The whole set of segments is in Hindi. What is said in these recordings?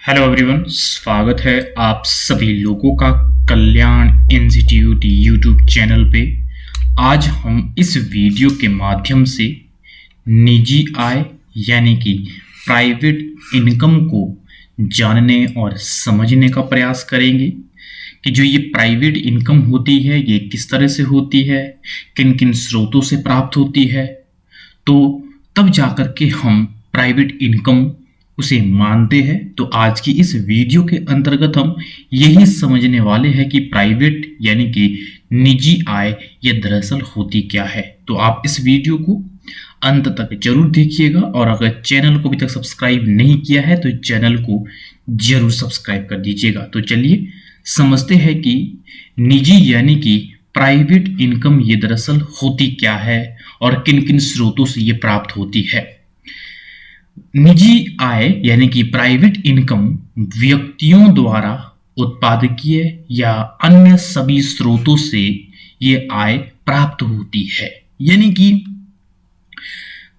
हेलो एवरीवन, स्वागत है आप सभी लोगों का कल्याण इंस्टीट्यूट यूट्यूब चैनल पे। आज हम इस वीडियो के माध्यम से निजी आय यानी कि प्राइवेट इनकम को जानने और समझने का प्रयास करेंगे कि जो ये प्राइवेट इनकम होती है ये किस तरह से होती है, किन किन स्रोतों से प्राप्त होती है। तो तब जाकर के हम प्राइवेट इनकम उसे मानते हैं। तो आज की इस वीडियो के अंतर्गत हम यही समझने वाले हैं कि प्राइवेट यानी कि निजी आय ये दरअसल होती क्या है। तो आप इस वीडियो को अंत तक जरूर देखिएगा और अगर चैनल को अभी तक सब्सक्राइब नहीं किया है तो चैनल को जरूर सब्सक्राइब कर दीजिएगा। तो चलिए समझते हैं कि निजी यानी कि प्राइवेट इनकम ये दरअसल होती क्या है और किन किन स्रोतों से ये प्राप्त होती है। निजी आय यानी कि प्राइवेट इनकम व्यक्तियों द्वारा उत्पादकीय या अन्य सभी स्रोतों से ये आय प्राप्त होती है। यानी कि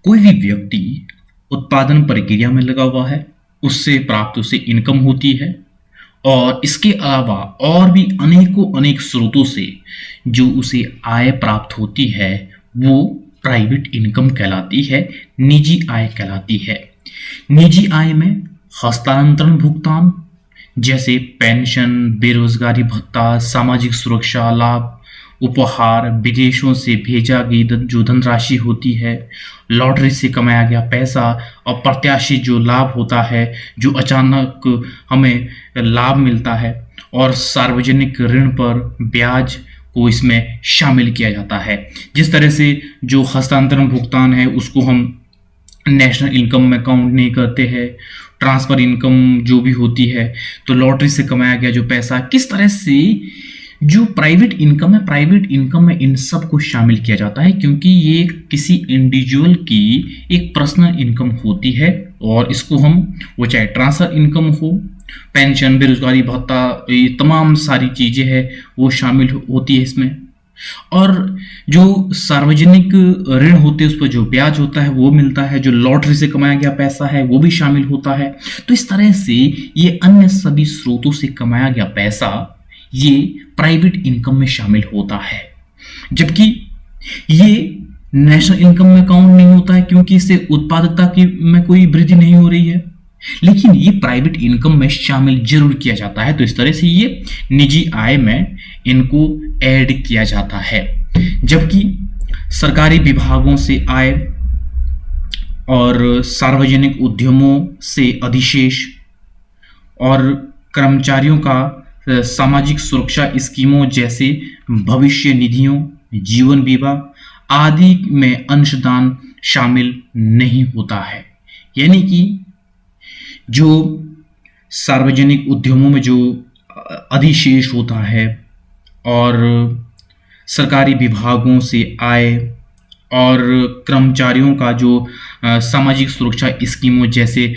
कोई भी व्यक्ति उत्पादन प्रक्रिया में लगा हुआ है, उससे प्राप्त उसे इनकम होती है और इसके अलावा और भी अनेक स्रोतों से जो उसे आय प्राप्त होती है वो प्राइवेट इनकम कहलाती है, निजी आय कहलाती है। निजी आय में हस्तांतरण भुगतान जैसे पेंशन, बेरोजगारी भत्ता, सामाजिक सुरक्षा लाभ, उपहार, विदेशों से भेजा गई जो धनराशि होती है, लॉटरी से कमाया गया पैसा, अप्रत्याशित जो लाभ होता है, जो अचानक हमें लाभ मिलता है, और सार्वजनिक ऋण पर ब्याज को इसमें शामिल किया जाता है। जिस तरह से जो हस्तांतरण भुगतान है उसको हम नेशनल इनकम में काउंट नहीं करते हैं, ट्रांसफर इनकम जो भी होती है, तो लॉटरी से कमाया गया जो पैसा, किस तरह से जो प्राइवेट इनकम है, प्राइवेट इनकम में इन सब को शामिल किया जाता है क्योंकि ये किसी इंडिविजुअल की एक पर्सनल इनकम होती है और इसको हम वो चाहे ट्रांसफर इनकम हो, पेंशन, बेरोजगारी भत्ता, ये तमाम सारी चीजें हैं वो शामिल होती है इसमें। और जो सार्वजनिक ऋण होते हैं उस पर जो ब्याज होता है वो मिलता है, जो लॉटरी से कमाया गया पैसा है वो भी शामिल होता है। तो इस तरह से ये अन्य सभी स्रोतों से कमाया गया पैसा ये प्राइवेट इनकम में शामिल होता है, जबकि ये नेशनल इनकम में काउंट नहीं होता है क्योंकि इससे उत्पादकता की में कोई वृद्धि नहीं हो रही है, लेकिन ये प्राइवेट इनकम में शामिल जरूर किया जाता है। तो इस तरह से ये निजी आय में इनको ऐड किया जाता है। जबकि सरकारी विभागों से आय और सार्वजनिक उद्यमों से अधिशेष और कर्मचारियों का सामाजिक सुरक्षा स्कीमों जैसे भविष्य निधियों, जीवन बीमा आदि में अंशदान शामिल नहीं होता है। यानी कि जो सार्वजनिक उद्यमों में जो अधिशेष होता है और सरकारी विभागों से आय और कर्मचारियों का जो सामाजिक सुरक्षा स्कीमों जैसे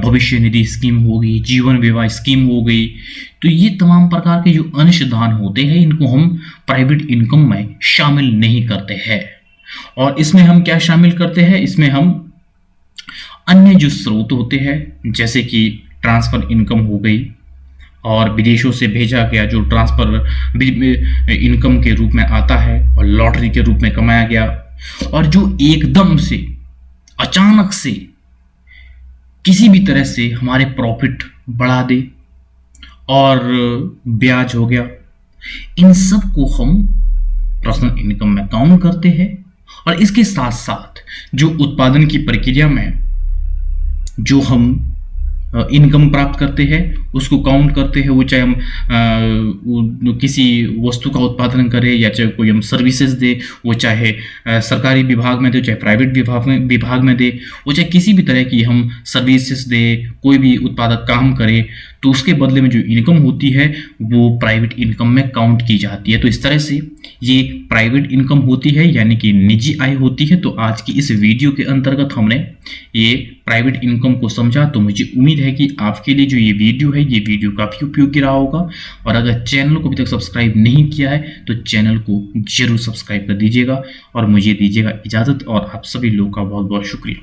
भविष्य निधि स्कीम हो गई, जीवन बीमा स्कीम हो गई, तो ये तमाम प्रकार के जो अंशदान होते हैं इनको हम प्राइवेट इनकम में शामिल नहीं करते हैं। और इसमें हम क्या शामिल करते हैं, इसमें हम अन्य जो स्रोत होते हैं जैसे कि ट्रांसफर इनकम हो गई और विदेशों से भेजा गया जो ट्रांसफर इनकम के रूप में आता है और लॉटरी के रूप में कमाया गया, और जो एकदम से अचानक से किसी भी तरह से हमारे प्रॉफिट बढ़ा दे और ब्याज हो गया, इन सब को हम पर्सनल इनकम में काउंट करते हैं। और इसके साथ साथ जो उत्पादन की प्रक्रिया में जो हम इनकम प्राप्त करते हैं उसको काउंट करते हैं, वो चाहे हम किसी वस्तु का उत्पादन करें या चाहे कोई हम सर्विसेज दे, वो चाहे सरकारी विभाग में दे, चाहे प्राइवेट विभाग में दे, वो चाहे किसी भी तरह की हम सर्विसेज दे, कोई भी उत्पादक काम करे, तो उसके बदले में जो इनकम होती है वो प्राइवेट इनकम में काउंट की जाती है। तो इस तरह से ये प्राइवेट इनकम होती है यानी कि निजी आय होती है। तो आज की इस वीडियो के अंतर्गत हमने ये प्राइवेट इनकम को समझा। तो मुझे उम्मीद है कि आपके लिए जो ये वीडियो है ये वीडियो काफ़ी उपयोगी रहा होगा। और अगर चैनल को अभी तक सब्सक्राइब नहीं किया है तो चैनल को जरूर सब्सक्राइब कर दीजिएगा और मुझे दीजिएगा इजाज़त। और आप सभी लोगों का बहुत बहुत शुक्रिया।